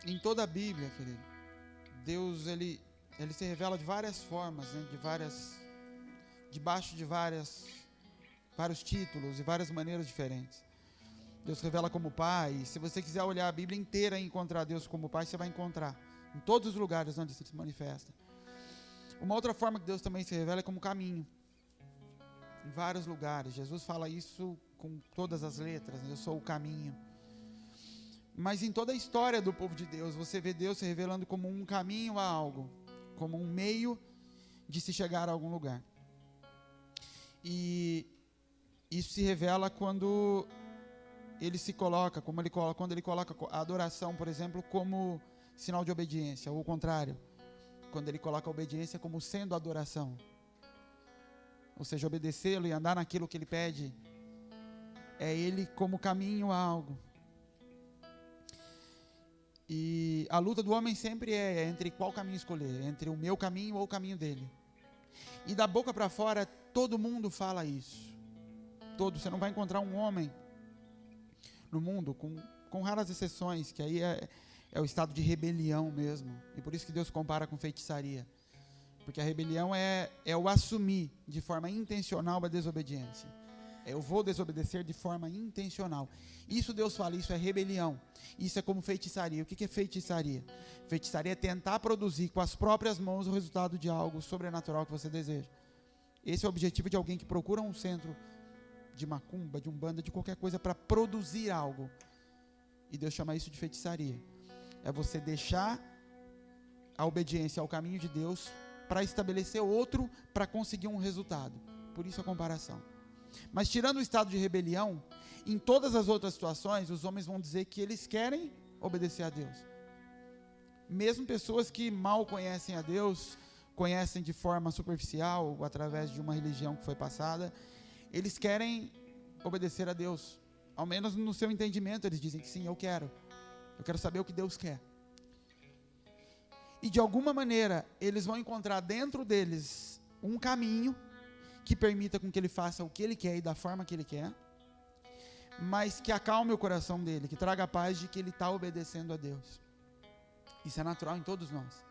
Em toda a Bíblia, querido, Deus, ele se revela de várias formas, né? Debaixo de vários títulos e várias maneiras diferentes. Deus se revela como Pai. Se você quiser olhar a Bíblia inteira e encontrar Deus como Pai, você vai encontrar em todos os lugares onde Ele se manifesta. Uma outra forma que Deus também se revela é como caminho. Em vários lugares. Jesus fala isso com todas as letras, né? Eu sou o caminho. Mas em toda a história do povo de Deus, você vê Deus se revelando como um caminho a algo, como um meio de se chegar a algum lugar. E isso se revela quando ele se coloca, quando ele coloca a adoração, por exemplo, como sinal de obediência, ou o contrário, quando ele coloca a obediência como sendo adoração. Ou seja, obedecê-lo e andar naquilo que ele pede, é ele como caminho a algo. E a luta do homem sempre é entre qual caminho escolher, entre o meu caminho ou o caminho dele. E da boca para fora, todo mundo fala isso. Você não vai encontrar um homem no mundo, com raras exceções, que aí é o estado de rebelião mesmo. E por isso que Deus compara com feitiçaria. Porque a rebelião é o assumir de forma intencional a desobediência. Eu vou desobedecer de forma intencional. Isso Deus fala, isso é rebelião. Isso é como feitiçaria. O que é feitiçaria? Feitiçaria é tentar produzir com as próprias mãos o resultado de algo sobrenatural que você deseja. Esse é o objetivo de alguém que procura um centro de macumba, de umbanda, de qualquer coisa para produzir algo. E Deus chama isso de feitiçaria. É você deixar a obediência ao caminho de Deus para estabelecer outro, para conseguir um resultado. Por isso a comparação. Mas tirando o estado de rebelião, em todas as outras situações, os homens vão dizer que eles querem obedecer a Deus. Mesmo pessoas que mal conhecem a Deus, conhecem de forma superficial, ou através de uma religião que foi passada, eles querem obedecer a Deus. Ao menos no seu entendimento, eles dizem que sim, eu quero saber o que Deus quer. E de alguma maneira, eles vão encontrar dentro deles um caminho que permita com que ele faça o que ele quer e da forma que ele quer, mas que acalme o coração dele, que traga a paz de que ele está obedecendo a Deus. Isso é natural em todos nós.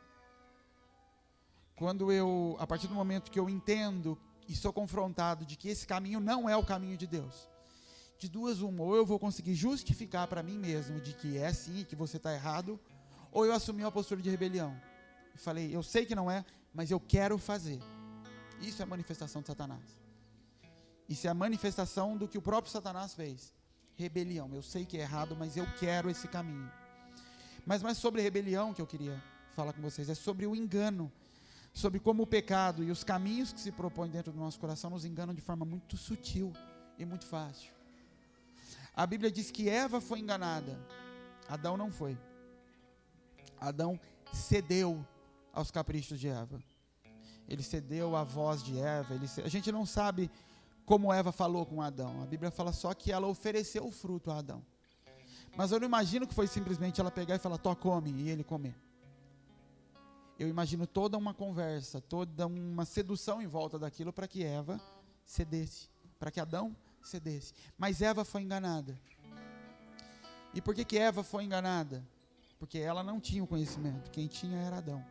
A partir do momento que eu entendo e sou confrontado de que esse caminho não é o caminho de Deus, de duas uma, ou eu vou conseguir justificar para mim mesmo de que é sim, que você está errado, ou eu assumi uma postura de rebelião. E falei, eu sei que não é, mas eu quero fazer. Isso é a manifestação de Satanás. Isso é a manifestação do que o próprio Satanás fez. Rebelião. Eu sei que é errado, mas eu quero esse caminho. Mas sobre rebelião que eu queria falar com vocês, é sobre o engano. Sobre como o pecado e os caminhos que se propõem dentro do nosso coração nos enganam de forma muito sutil e muito fácil. A Bíblia diz que Eva foi enganada. Adão não foi. Adão cedeu aos caprichos de Eva. Ele cedeu à voz de Eva. A gente não sabe como Eva falou com Adão. A Bíblia fala só que ela ofereceu o fruto a Adão. Mas eu não imagino que foi simplesmente ela pegar e falar, come, e ele comer. Eu imagino toda uma conversa, toda uma sedução em volta daquilo para que Eva cedesse, para que Adão cedesse. Mas Eva foi enganada. E por que Eva foi enganada? Porque ela não tinha o conhecimento. Quem tinha era Adão.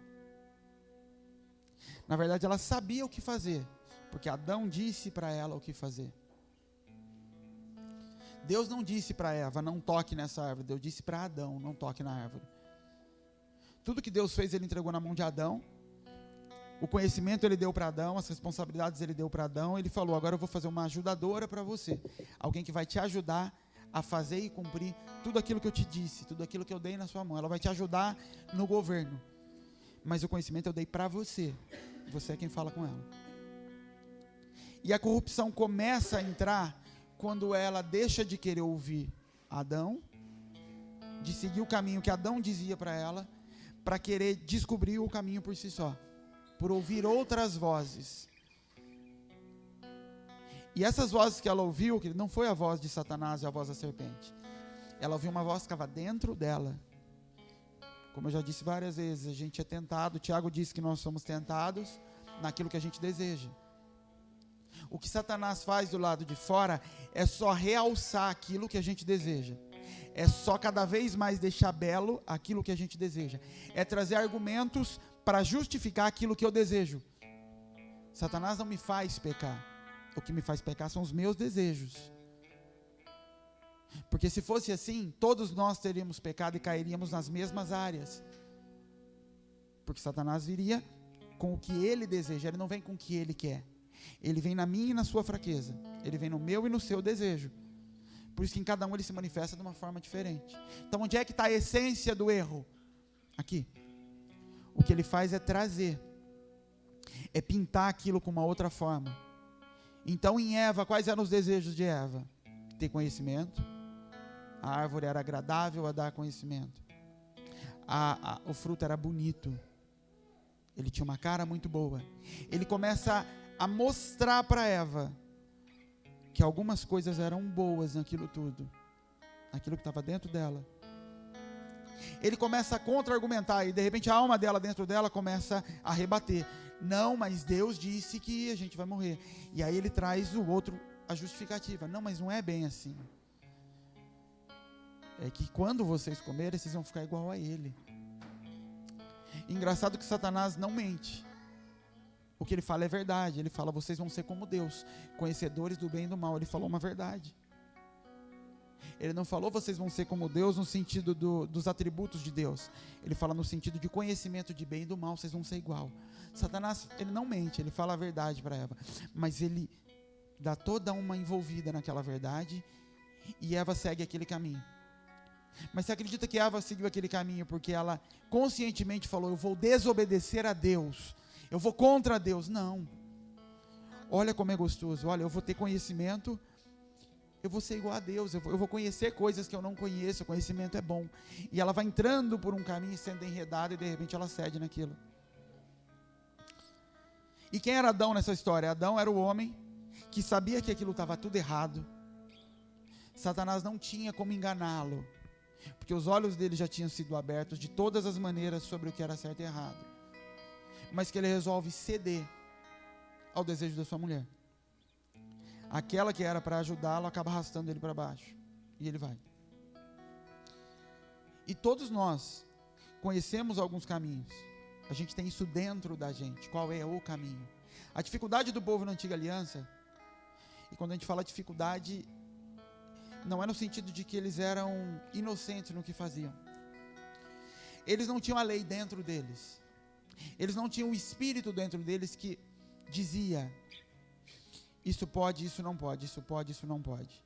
Na verdade, ela sabia o que fazer, porque Adão disse para ela o que fazer. Deus não disse para Eva, não toque nessa árvore. Deus disse para Adão, não toque na árvore. Tudo que Deus fez, ele entregou na mão de Adão. O conhecimento ele deu para Adão, as responsabilidades ele deu para Adão. Ele falou, agora eu vou fazer uma ajudadora para você. Alguém que vai te ajudar a fazer e cumprir tudo aquilo que eu te disse, tudo aquilo que eu dei na sua mão. Ela vai te ajudar no governo. Mas o conhecimento eu dei para você. Você é quem fala com ela. E a corrupção começa a entrar quando ela deixa de querer ouvir Adão, de seguir o caminho que Adão dizia para ela, para querer descobrir o caminho por si só, por ouvir outras vozes. E essas vozes que ela ouviu, que não foi a voz de Satanás e a voz da serpente, ela ouviu uma voz que estava dentro dela. Como eu já disse várias vezes, a gente é tentado, Tiago disse que nós somos tentados naquilo que a gente deseja. O que Satanás faz do lado de fora é só realçar aquilo que a gente deseja. é só cada vez mais deixar belo aquilo que a gente deseja. É trazer argumentos para justificar aquilo que eu desejo. Satanás não me faz pecar. O que me faz pecar são os meus desejos. Porque se fosse assim, todos nós teríamos pecado e cairíamos nas mesmas áreas. Porque Satanás viria com o que ele deseja, ele não vem com o que ele quer. Ele vem na minha e na sua fraqueza. Ele vem no meu e no seu desejo. Por isso que em cada um ele se manifesta de uma forma diferente. Então onde é que está a essência do erro? Aqui. O que ele faz é trazer. É pintar aquilo com uma outra forma. Então em Eva, quais eram os desejos de Eva? Ter conhecimento. A árvore era agradável a dar conhecimento. O fruto era bonito. Ele tinha uma cara muito boa. Ele começa a mostrar para Eva que algumas coisas eram boas naquilo tudo. Naquilo que estava dentro dela. Ele começa a contra-argumentar e de repente a alma dela dentro dela começa a rebater. Não, mas Deus disse que a gente vai morrer. E aí ele traz a justificativa. Não, mas não é bem assim. É que quando vocês comerem, vocês vão ficar igual a ele. Engraçado que Satanás não mente. O que ele fala é verdade. Ele fala, vocês vão ser como Deus, conhecedores do bem e do mal. Ele falou uma verdade. Ele não falou, vocês vão ser como Deus no sentido dos atributos de Deus. Ele fala no sentido de conhecimento de bem e do mal, vocês vão ser igual. Satanás, ele não mente, ele fala a verdade para Eva. Mas ele dá toda uma envolvida naquela verdade e Eva segue aquele caminho. Mas você acredita que Eva seguiu aquele caminho porque ela conscientemente falou, eu vou desobedecer a Deus, eu vou contra Deus? Não. Olha como é gostoso, olha, eu vou ter conhecimento, eu vou ser igual a Deus, eu vou conhecer coisas que eu não conheço, o conhecimento é bom. E ela vai entrando por um caminho, sendo enredada, e de repente ela cede naquilo. E quem era Adão nessa história? Adão era o homem que sabia que aquilo estava tudo errado. Satanás não tinha como enganá-lo, porque os olhos dele já tinham sido abertos de todas as maneiras sobre o que era certo e errado. Mas que ele resolve ceder ao desejo da sua mulher. Aquela que era para ajudá-lo acaba arrastando ele para baixo. E ele vai. E todos nós conhecemos alguns caminhos. A gente tem isso dentro da gente. Qual é o caminho? A dificuldade do povo na antiga aliança, e quando a gente fala dificuldade, não é no sentido de que eles eram inocentes no que faziam. Eles não tinham a lei dentro deles. Eles não tinham o espírito dentro deles que dizia, isso pode, isso não pode, isso pode, isso não pode.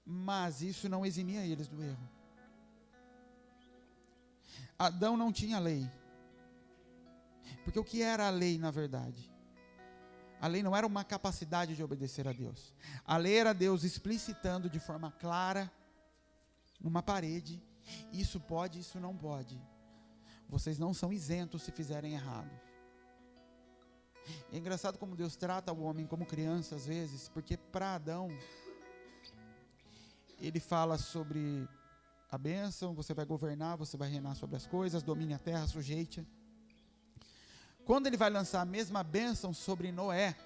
Mas isso não eximia eles do erro. Adão não tinha lei. Porque o que era a lei na verdade? A lei não era uma capacidade de obedecer a Deus. A lei era Deus explicitando de forma clara, numa parede, isso pode, isso não pode. Vocês não são isentos se fizerem errado. É engraçado como Deus trata o homem como criança às vezes, porque para Adão, ele fala sobre a bênção, você vai governar, você vai reinar sobre as coisas, domine a terra, sujeite-a. Quando ele vai lançar a mesma bênção sobre Noé,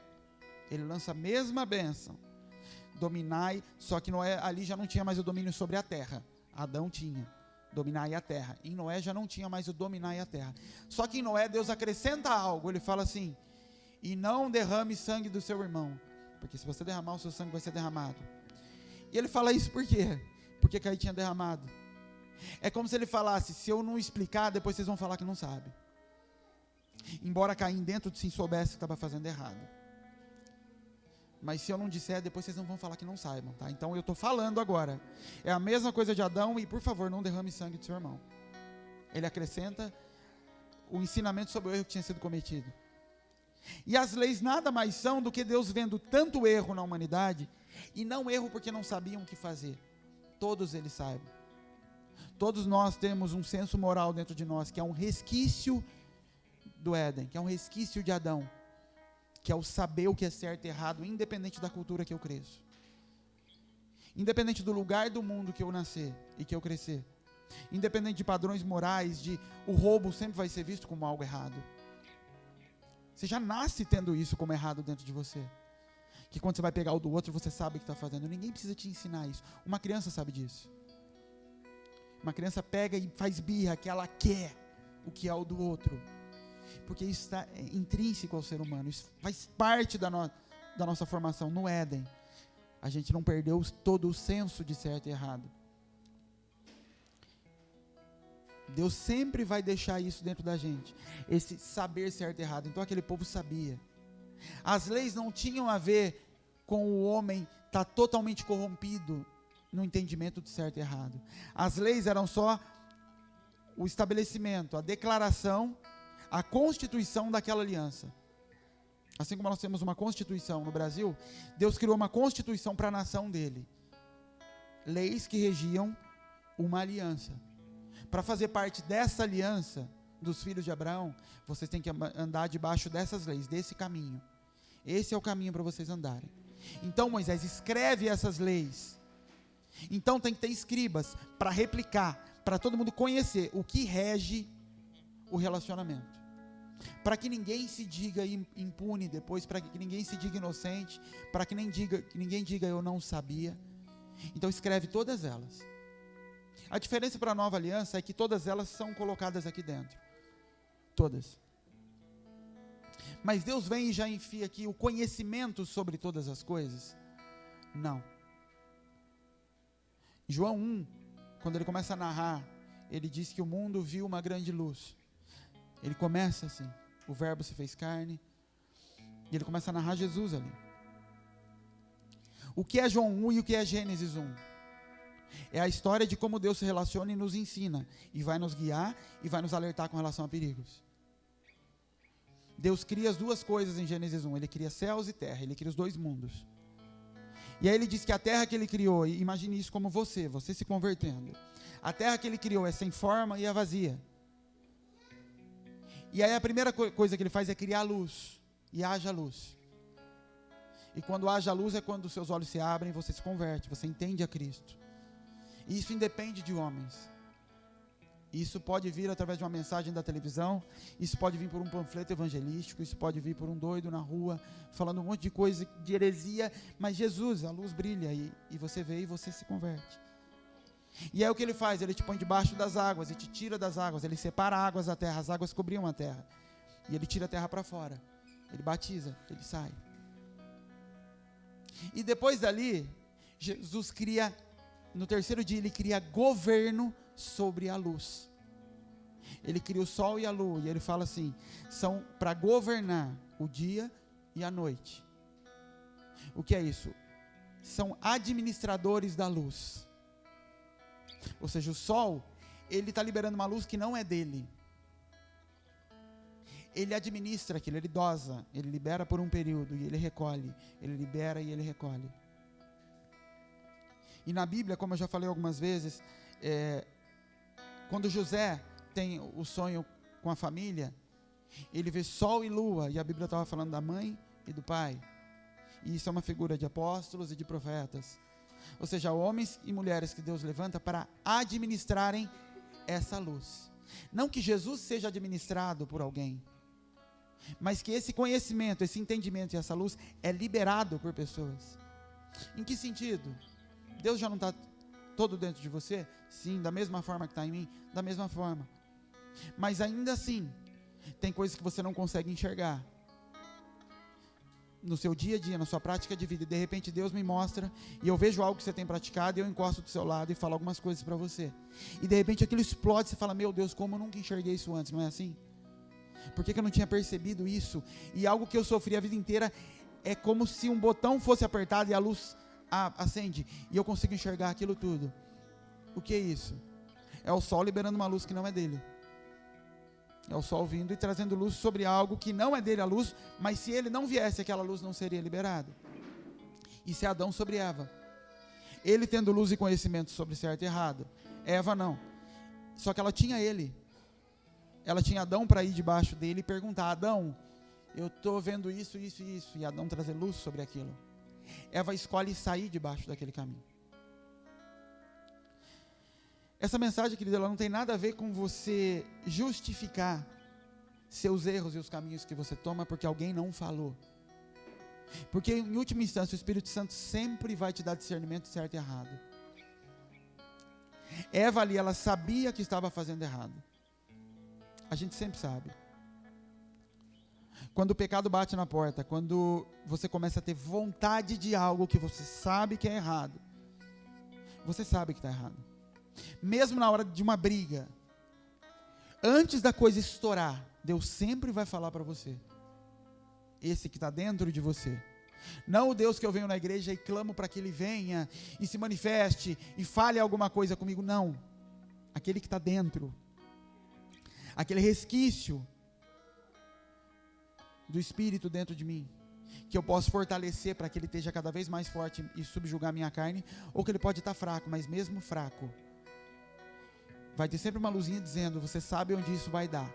ele lança a mesma bênção, dominai, só que Noé ali já não tinha mais o domínio sobre a terra, Adão tinha, dominai a terra, em Noé já não tinha mais o dominai a terra, só que em Noé Deus acrescenta algo, ele fala assim, e não derrame sangue do seu irmão, porque se você derramar o seu sangue vai ser derramado. E ele fala isso por quê? Porque Caim tinha derramado. É como se ele falasse, se eu não explicar, depois vocês vão falar que não sabe. Embora Caim dentro de si soubesse que estava fazendo errado. Mas se eu não disser, depois vocês não vão falar que não saibam, tá? Então eu estou falando agora. É a mesma coisa de Adão e por favor não derrame sangue do seu irmão. Ele acrescenta o ensinamento sobre o erro que tinha sido cometido. E as leis nada mais são do que Deus vendo tanto erro na humanidade, e não erro porque não sabiam o que fazer. Todos eles saibam. Todos nós temos um senso moral dentro de nós, que é um resquício do Éden, que é um resquício de Adão, que é o saber o que é certo e errado, independente da cultura que eu cresço, independente do lugar do mundo que eu nascer e que eu crescer, independente de padrões morais, de o roubo sempre vai ser visto como algo errado. Você já nasce tendo isso como errado dentro de você, que quando você vai pegar o do outro, você sabe o que está fazendo, ninguém precisa te ensinar isso, uma criança sabe disso. Uma criança pega e faz birra, que ela quer o que é o do outro. Porque isso está intrínseco ao ser humano. Isso faz parte da nossa formação. No Éden, a gente não perdeu todo o senso de certo e errado. Deus sempre vai deixar isso dentro da gente. Esse saber certo e errado. Então aquele povo sabia. As leis não tinham a ver com o homem estar totalmente corrompido no entendimento de certo e errado. As leis eram só o estabelecimento, a declaração, a constituição daquela aliança. Assim como nós temos uma constituição no Brasil, Deus criou uma constituição para a nação dele. Leis que regiam uma aliança. Para fazer parte dessa aliança dos filhos de Abraão, vocês têm que andar debaixo dessas leis, desse caminho. Esse é o caminho para vocês andarem. Então Moisés escreve essas leis. Então tem que ter escribas para replicar, para todo mundo conhecer o que rege o relacionamento. Para que ninguém se diga impune depois, para que ninguém se diga inocente, para que ninguém diga eu não sabia. Então escreve todas elas. A diferença para a nova aliança é que todas elas são colocadas aqui dentro. Todas. Mas Deus vem e já enfia aqui o conhecimento sobre todas as coisas? Não. João 1, quando ele começa a narrar, ele diz que o mundo viu uma grande luz. Ele começa assim, o verbo se fez carne, e ele começa a narrar Jesus ali. O que é João 1 e o que é Gênesis 1? É a história de como Deus se relaciona e nos ensina, e vai nos guiar e vai nos alertar com relação a perigos. Deus cria as duas coisas em Gênesis 1, ele cria céus e terra, ele cria os dois mundos. E aí ele diz que a terra que ele criou, imagine isso como você se convertendo. A terra que ele criou é sem forma e é vazia. E aí a primeira coisa que ele faz é criar luz, e haja luz. E quando haja luz é quando os seus olhos se abrem, você se converte, você entende a Cristo. E isso independe de homens. Isso pode vir através de uma mensagem da televisão, isso pode vir por um panfleto evangelístico, isso pode vir por um doido na rua, falando um monte de coisa de heresia, mas Jesus, a luz brilha e você vê e você se converte. E é o que ele faz, ele te põe debaixo das águas e te tira das águas, ele separa águas da terra, as águas cobriam a terra, e ele tira a terra para fora, ele batiza, ele sai. E depois dali, Jesus cria, no terceiro dia ele cria governo sobre a luz. Ele cria o sol e a lua, e ele fala assim, são para governar o dia e a noite. O que é isso? São administradores da luz. Ou seja, o sol, ele está liberando uma luz que não é dele. Ele administra aquilo, ele dosa, ele libera por um período e ele recolhe, ele libera e ele recolhe. E na Bíblia, como eu já falei algumas vezes, quando José tem o sonho com a família, ele vê sol e lua, e a Bíblia estava falando da mãe e do pai. E isso é uma figura de apóstolos e de profetas. Ou seja, homens e mulheres que Deus levanta para administrarem essa luz. Não que Jesus seja administrado por alguém, mas que esse conhecimento, esse entendimento e essa luz é liberado por pessoas. Em que sentido? Deus já não está todo dentro de você? Sim, da mesma forma que está em mim, da mesma forma. Mas ainda assim, tem coisas que você não consegue enxergar. No seu dia a dia, na sua prática de vida, e de repente Deus me mostra, e eu vejo algo que você tem praticado, e eu encosto do seu lado e falo algumas coisas para você. E de repente aquilo explode, você fala, meu Deus, como eu nunca enxerguei isso antes, não é assim? Por que eu não tinha percebido isso? E algo que eu sofri a vida inteira, é como se um botão fosse apertado e a luz acende, e eu consigo enxergar aquilo tudo. O que é isso? É o sol liberando uma luz que não é dele. É o sol vindo e trazendo luz sobre algo que não é dele a luz, mas se ele não viesse, aquela luz não seria liberada. Isso é Adão sobre Eva. Ele tendo luz e conhecimento sobre certo e errado. Eva não. Só que ela tinha ele. Ela tinha Adão para ir debaixo dele e perguntar, Adão, eu estou vendo isso, isso e isso. E Adão trazer luz sobre aquilo. Eva escolhe sair debaixo daquele caminho. Essa mensagem, querida, ela não tem nada a ver com você justificar seus erros e os caminhos que você toma porque alguém não falou. Porque em última instância o Espírito Santo sempre vai te dar discernimento certo e errado. Eva ali, ela sabia que estava fazendo errado. A gente sempre sabe. Quando o pecado bate na porta, quando você começa a ter vontade de algo que você sabe que é errado, você sabe que está errado. Mesmo na hora de uma briga, antes da coisa estourar, Deus sempre vai falar para você. Esse que está dentro de você. Não o Deus que eu venho na igreja e clamo para que Ele venha e se manifeste e fale alguma coisa comigo, não. Aquele que está dentro. Aquele resquício do Espírito dentro de mim, que eu posso fortalecer para que ele esteja cada vez mais forte e subjugar minha carne, ou que ele pode estar fraco, mas mesmo fraco, vai ter sempre uma luzinha dizendo, você sabe onde isso vai dar,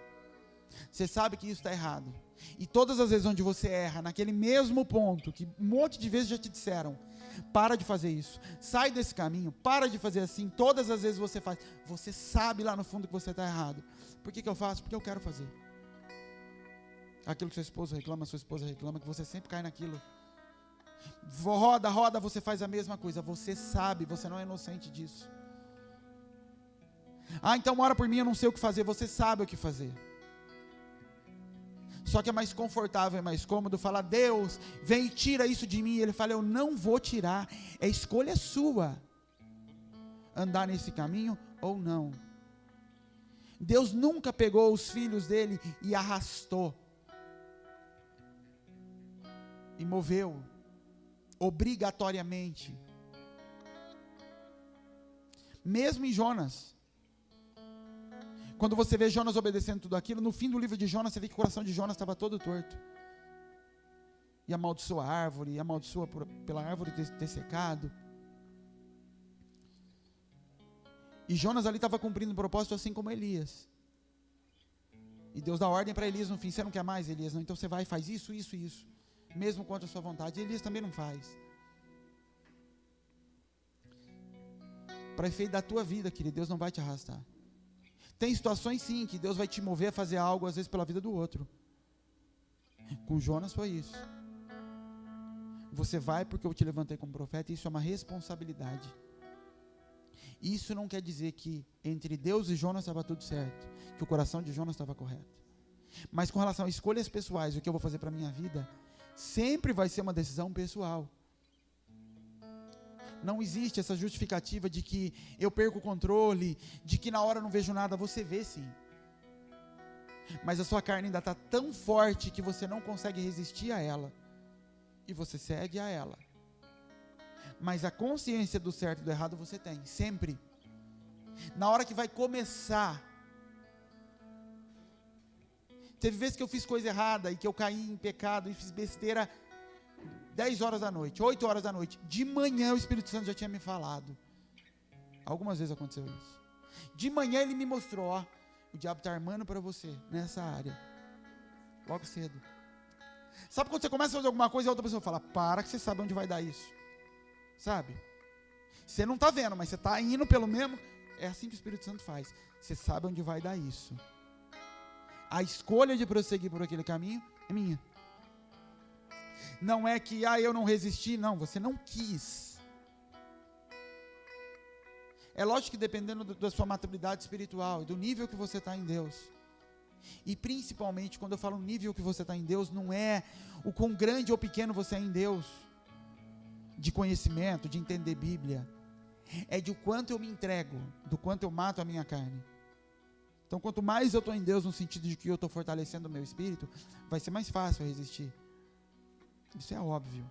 você sabe que isso está errado, e todas as vezes onde você erra, naquele mesmo ponto, que um monte de vezes já te disseram, para de fazer isso, sai desse caminho, para de fazer assim, todas as vezes você faz, você sabe lá no fundo que você está errado. Por que eu faço? Porque eu quero fazer. Aquilo que sua esposa reclama, que você sempre cai naquilo. Roda, você faz a mesma coisa. Você sabe, você não é inocente disso. Então ora por mim, eu não sei o que fazer. Você sabe o que fazer. Só que é mais confortável, é mais cômodo falar, Deus, vem e tira isso de mim. Ele fala, eu não vou tirar. É escolha sua. Andar nesse caminho ou não. Deus nunca pegou os filhos dele e arrastou. E moveu, obrigatoriamente. Mesmo em Jonas. Quando você vê Jonas obedecendo tudo aquilo, no fim do livro de Jonas, você vê que o coração de Jonas estava todo torto. E amaldiçoa a árvore, e amaldiçoa pela árvore ter secado. E Jonas ali estava cumprindo o propósito assim como Elias. E Deus dá ordem para Elias no fim, você não quer mais, Elias? Não, então você vai e faz isso, isso e isso. Mesmo contra a sua vontade. E Elias também não faz. Para efeito da tua vida, querido, Deus não vai te arrastar. Tem situações sim, que Deus vai te mover a fazer algo, às vezes pela vida do outro. Com Jonas foi isso. Você vai porque eu te levantei como profeta, e isso é uma responsabilidade. Isso não quer dizer que entre Deus e Jonas estava tudo certo, que o coração de Jonas estava correto. Mas com relação a escolhas pessoais, o que eu vou fazer para a minha vida, sempre vai ser uma decisão pessoal. Não existe essa justificativa de que eu perco o controle, de que na hora eu não vejo nada. Você vê sim. Mas a sua carne ainda está tão forte que você não consegue resistir a ela. E você segue a ela. Mas a consciência do certo e do errado você tem, sempre. Na hora que vai começar. Teve vezes que eu fiz coisa errada e que eu caí em pecado e fiz besteira 10 horas da noite, 8 horas da noite. De manhã o Espírito Santo já tinha me falado. Algumas vezes aconteceu isso. De manhã ele me mostrou, ó, o diabo está armando para você nessa área. Logo cedo. Sabe quando você começa a fazer alguma coisa e a outra pessoa fala, para que você sabe onde vai dar isso. Sabe? Você não está vendo, mas você está indo pelo mesmo. É assim que o Espírito Santo faz. Você sabe onde vai dar isso. A escolha de prosseguir por aquele caminho é minha. Não é que, eu não resisti, não, você não quis. É lógico que dependendo da sua maturidade espiritual e do nível que você está em Deus. E principalmente quando eu falo nível que você está em Deus, não é o quão grande ou pequeno você é em Deus, de conhecimento, de entender Bíblia. É de o quanto eu me entrego, do quanto eu mato a minha carne. Então quanto mais eu estou em Deus, no sentido de que eu estou fortalecendo o meu espírito, vai ser mais fácil eu resistir. Isso é óbvio.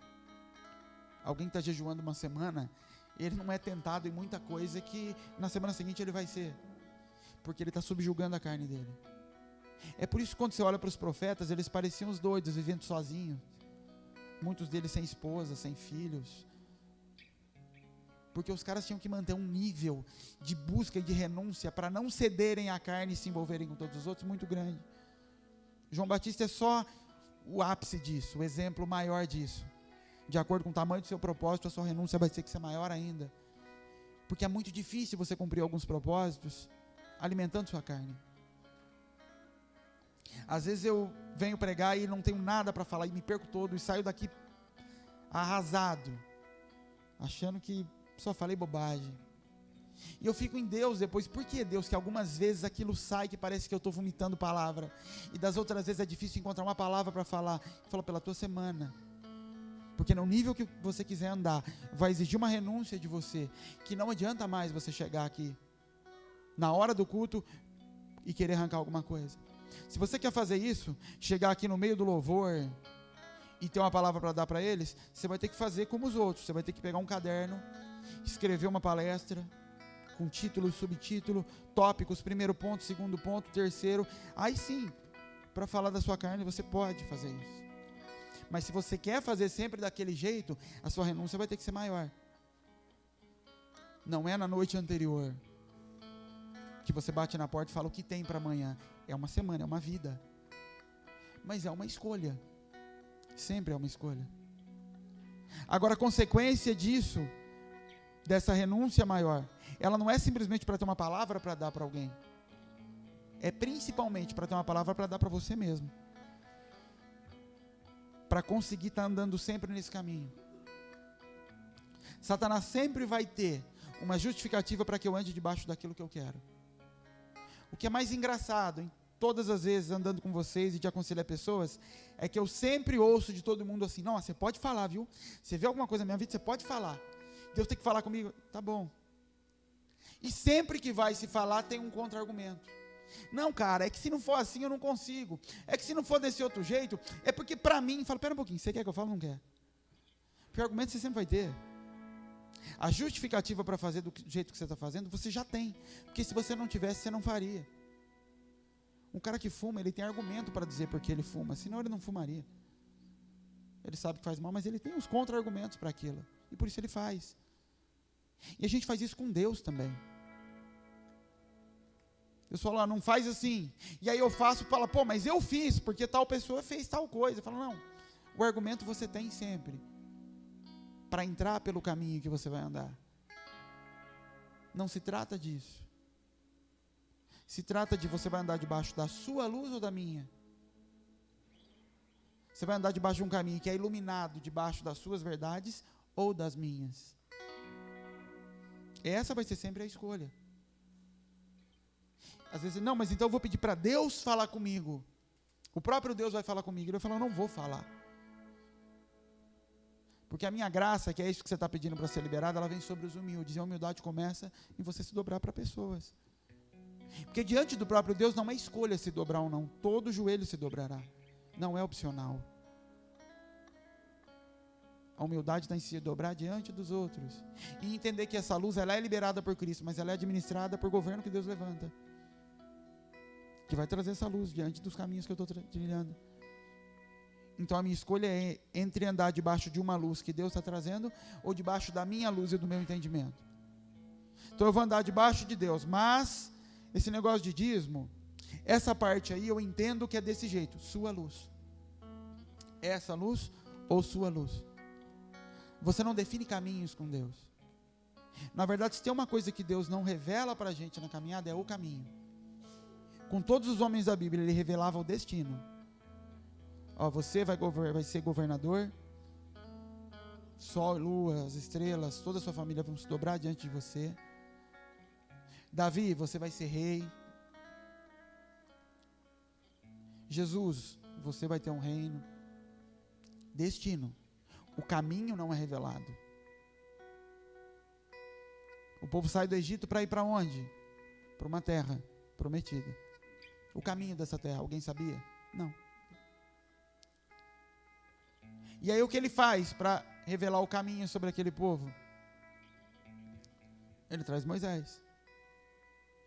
Alguém que está jejuando uma semana, ele não é tentado em muita coisa que na semana seguinte ele vai ser. Porque ele está subjugando a carne dele. É por isso que quando você olha para os profetas, eles pareciam os doidos, vivendo sozinhos. Muitos deles sem esposa, sem filhos. Porque os caras tinham que manter um nível de busca e de renúncia para não cederem à carne e se envolverem com todos os outros muito grande. João Batista é só o ápice disso, o exemplo maior disso. De acordo com o tamanho do seu propósito, a sua renúncia vai ter que ser maior ainda. Porque é muito difícil você cumprir alguns propósitos alimentando sua carne. Às vezes eu venho pregar e não tenho nada para falar e me perco todo e saio daqui arrasado, achando que só falei bobagem. E eu fico em Deus depois, por que Deus? Que algumas vezes aquilo sai que parece que eu estou vomitando palavra, e das outras vezes é difícil encontrar uma palavra para falar. Fala pela tua semana, porque no nível que você quiser andar, vai exigir uma renúncia de você, que não adianta mais você chegar aqui, na hora do culto, e querer arrancar alguma coisa. Se você quer fazer isso, chegar aqui no meio do louvor, e ter uma palavra para dar para eles, você vai ter que fazer como os outros, você vai ter que pegar um caderno, escrever uma palestra, com título, subtítulo, tópicos, primeiro ponto, segundo ponto, terceiro, aí sim, para falar da sua carne, você pode fazer isso. Mas se você quer fazer sempre daquele jeito, a sua renúncia vai ter que ser maior. Não é na noite anterior, que você bate na porta e fala o que tem para amanhã. É uma semana, é uma vida. Mas é uma escolha. Sempre é uma escolha. Agora, a consequência disso, dessa renúncia maior, ela não é simplesmente para ter uma palavra para dar para alguém. É principalmente para ter uma palavra para dar para você mesmo. Para conseguir estar andando sempre nesse caminho. Satanás sempre vai ter uma justificativa para que eu ande debaixo daquilo que eu quero. O que é mais engraçado, em todas as vezes andando com vocês e de aconselhar pessoas, é que eu sempre ouço de todo mundo assim: não, você pode falar, viu? Você vê alguma coisa na minha vida, você pode falar. Deus tem que falar comigo, tá bom. E sempre que vai se falar, tem um contra-argumento. Não, cara, é que se não for assim eu não consigo. É que se não for desse outro jeito, é porque para mim, fala, pera um pouquinho, você quer que eu fale ou não quer? Porque o argumento você sempre vai ter. A justificativa para fazer do jeito que você está fazendo, você já tem. Porque se você não tivesse, você não faria. Um cara que fuma, ele tem argumento para dizer por que ele fuma, senão ele não fumaria. Ele sabe que faz mal, mas ele tem os contra-argumentos para aquilo. E por isso ele faz. E a gente faz isso com Deus também. Deus fala, não faz assim. E aí eu faço, fala, pô, mas eu fiz, porque tal pessoa fez tal coisa. Fala, não, o argumento você tem sempre. Para entrar pelo caminho que você vai andar. Não se trata disso. Se trata de você vai andar debaixo da sua luz ou da minha. Você vai andar debaixo de um caminho que é iluminado debaixo das suas verdades ou das minhas. Essa vai ser sempre a escolha. Às vezes, não, mas então eu vou pedir para Deus falar comigo. O próprio Deus vai falar comigo. Ele vai falar, eu não vou falar. Porque a minha graça, que é isso que você está pedindo para ser liberado, ela vem sobre os humildes. E a humildade começa em você se dobrar para pessoas. Porque diante do próprio Deus não é escolha se dobrar ou não. Todo joelho se dobrará. Não é opcional. A humildade está em se dobrar diante dos outros. E entender que essa luz ela é liberada por Cristo, mas ela é administrada por governo que Deus levanta. Que vai trazer essa luz diante dos caminhos que eu estou trilhando. Então a minha escolha é entre andar debaixo de uma luz que Deus está trazendo ou debaixo da minha luz e do meu entendimento. Então eu vou andar debaixo de Deus, mas esse negócio de dízimo, essa parte aí eu entendo que é desse jeito, sua luz. Essa luz ou sua luz. Você não define caminhos com Deus. Na verdade, se tem uma coisa que Deus não revela para a gente na caminhada, é o caminho. Com todos os homens da Bíblia, ele revelava o destino. Ó, você vai ser governador, sol, lua, as estrelas, toda a sua família vão se dobrar diante de você. Davi, você vai ser rei. Jesus, você vai ter um reino. Destino. O caminho não é revelado. O povo sai do Egito para ir para onde? Para uma terra prometida. O caminho dessa terra, alguém sabia? Não. E aí o que ele faz para revelar o caminho sobre aquele povo? Ele traz Moisés.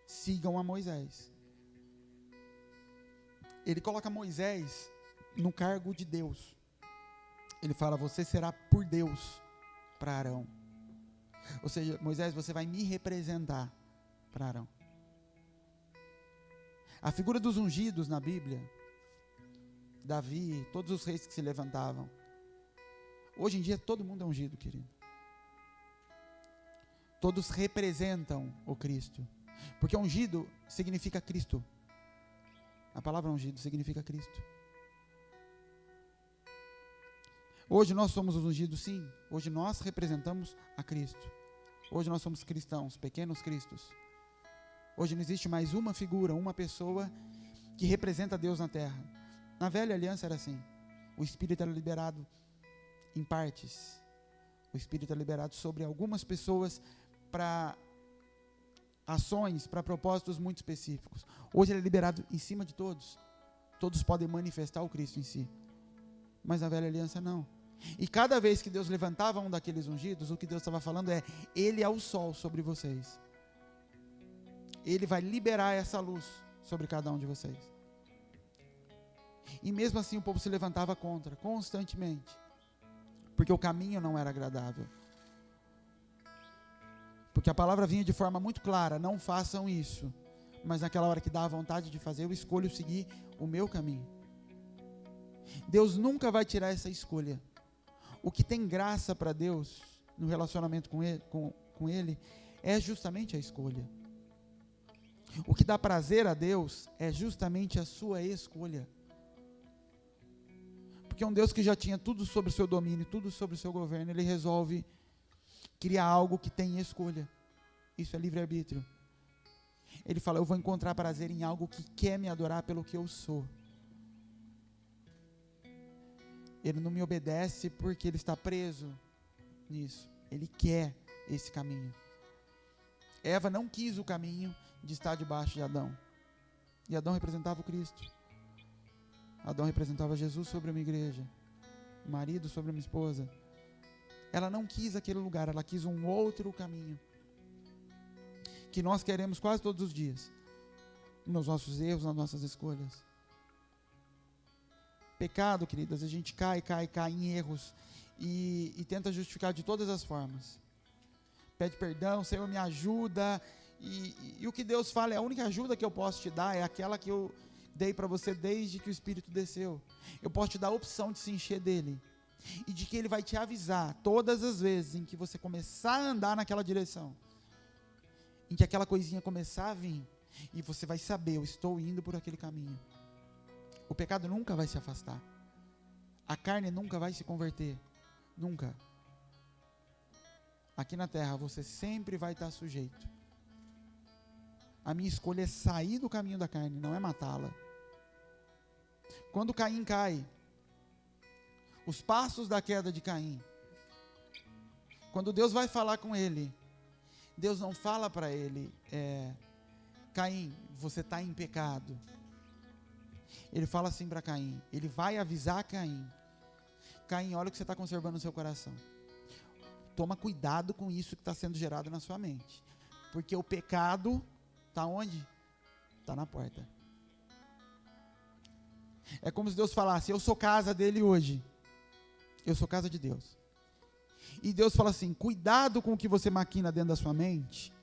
Sigam a Moisés. Ele coloca Moisés no cargo de Deus. Ele fala, você será por Deus para Arão. Ou seja, Moisés, você vai me representar para Arão. A figura dos ungidos na Bíblia, Davi, todos os reis que se levantavam. Hoje em dia todo mundo é ungido, querido. Todos representam o Cristo. Porque ungido significa Cristo. A palavra ungido significa Cristo. Hoje nós somos os ungidos, sim. Hoje nós representamos a Cristo. Hoje nós somos cristãos, pequenos cristos. Hoje não existe mais uma figura, uma pessoa que representa Deus na terra. Na velha aliança era assim. O Espírito era liberado em partes. O Espírito é liberado sobre algumas pessoas para ações, para propósitos muito específicos. Hoje ele é liberado em cima de todos. Todos podem manifestar o Cristo em si. Mas na velha aliança não. E cada vez que Deus levantava um daqueles ungidos, o que Deus estava falando é: Ele é o sol sobre vocês. Ele vai liberar essa luz sobre cada um de vocês. E mesmo assim o povo se levantava contra, constantemente. Porque o caminho não era agradável. Porque a palavra vinha de forma muito clara: não façam isso. Mas naquela hora que dá a vontade de fazer, eu escolho seguir o meu caminho. Deus nunca vai tirar essa escolha. O que tem graça para Deus no relacionamento com Ele é justamente a escolha. O que dá prazer a Deus é justamente a sua escolha. Porque um Deus que já tinha tudo sobre o seu domínio, tudo sobre o seu governo, Ele resolve criar algo que tem escolha. Isso é livre-arbítrio. Ele fala: eu vou encontrar prazer em algo que quer me adorar pelo que eu sou. Ele não me obedece porque ele está preso nisso. Ele quer esse caminho. Eva não quis o caminho de estar debaixo de Adão. E Adão representava o Cristo. Adão representava Jesus sobre uma igreja. O marido sobre uma esposa. Ela não quis aquele lugar, ela quis um outro caminho. Que nós queremos quase todos os dias. Nos nossos erros, nas nossas escolhas. Pecado, queridas, a gente cai em erros e tenta justificar de todas as formas. Pede perdão: Senhor, me ajuda. E o que Deus fala é: a única ajuda que eu posso te dar é aquela que eu dei para você desde que o Espírito desceu. Eu posso te dar a opção de se encher dele. E de que ele vai te avisar todas as vezes em que você começar a andar naquela direção. Em que aquela coisinha começar a vir. E você vai saber: eu estou indo por aquele caminho. O pecado nunca vai se afastar. A carne nunca vai se converter. Nunca. Aqui na terra você sempre vai estar sujeito. A minha escolha é sair do caminho da carne, não é matá-la. Quando Caim cai, os passos da queda de Caim, quando Deus vai falar com ele, Deus não fala para ele: Caim, você está em pecado. Ele fala assim para Caim, ele vai avisar Caim: Caim, olha o que você está conservando no seu coração. Toma cuidado com isso que está sendo gerado na sua mente. Porque o pecado está onde? Está na porta. É como se Deus falasse: eu sou casa dele hoje. Eu sou casa de Deus. E Deus fala assim: cuidado com o que você maquina dentro da sua mente.